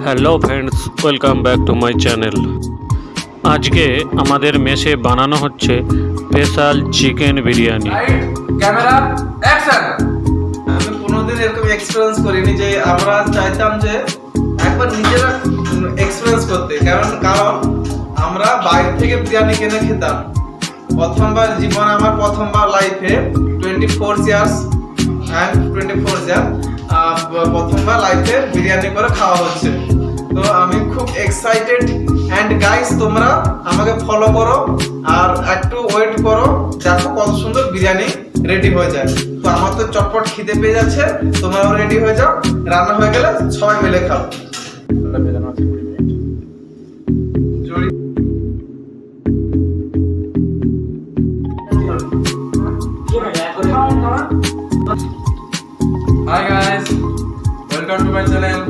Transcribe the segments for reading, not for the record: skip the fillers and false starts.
Hello friends, welcome back to my channel. আজকে আমাদের মেসে বানানো হচ্ছে special chicken biryani. Camera action. আমি কোনোদিন এরকম এক্সপেরিয়েন্স করিনি যে আমরা চাইতাম যে একবার নিজেরা এক্সপেরিয়েন্স করতে, কারণ আমরা বাইরে থেকে বিরিয়ানি কিনে খেতাম। প্রথমবার জীবনে আমার প্রথমবার লাইফে 24 ইয়ার্স প্রথমবার লাইফে বিরিয়ানি করে খাওয়া হচ্ছে। তো আমি খুব এক্সাইটেড অ্যান্ড গাইস তোমরা আমাকে ফলো করো আর একটু ওয়েট করো, দেখো কত সুন্দর বিরিয়ানি রেডি হয়ে যায়। তো আমার তো চটপট খিদে পেয়ে যাচ্ছে, তোমরাও রেডি হয়ে যাও, রান্না হয়ে গেলে সবাই মিলে খাও। Hi guys, welcome to my channel.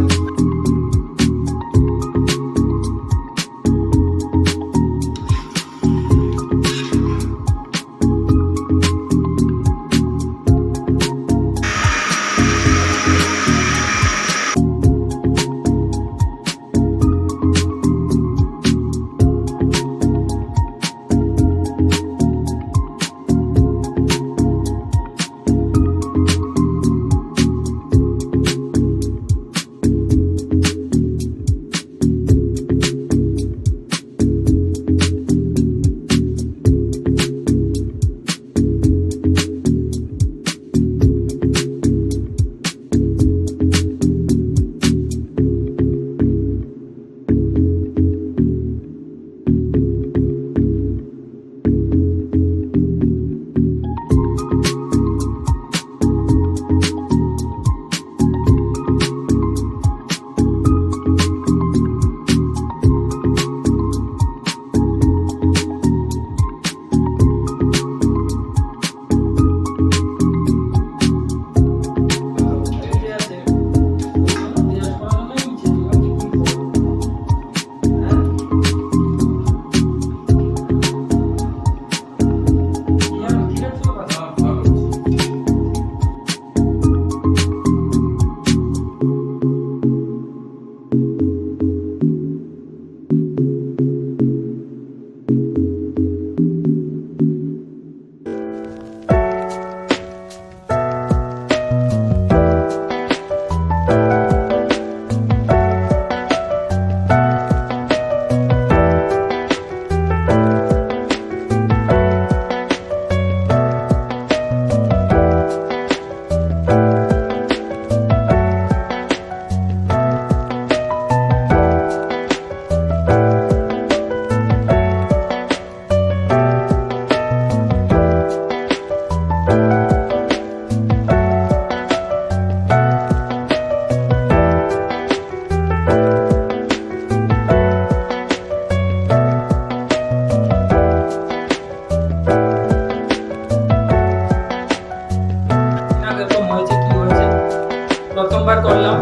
প্রথমবার করলাম,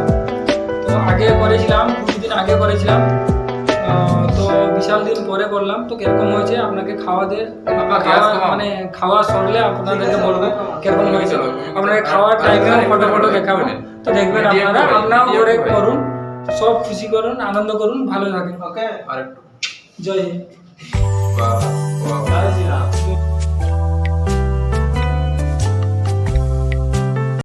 তো আগে করেছিলাম, কিছুদিন আগে করেছিলাম, তো বিশাল দিন পরে করলাম। তো কিরকম হয়েছে আপনাকে মানে খাওয়া সরলে আপনাদেরকে বলবো কিরকম হয়েছে। আপনাকে খাওয়ার টাইমে ফটো দেখাবো, তো দেখবেন আপনারাও ঘরে করুন, সব খুশি করুন, আনন্দ করুন, ভালো থাকেন। ওকে, জয় হিন্দ।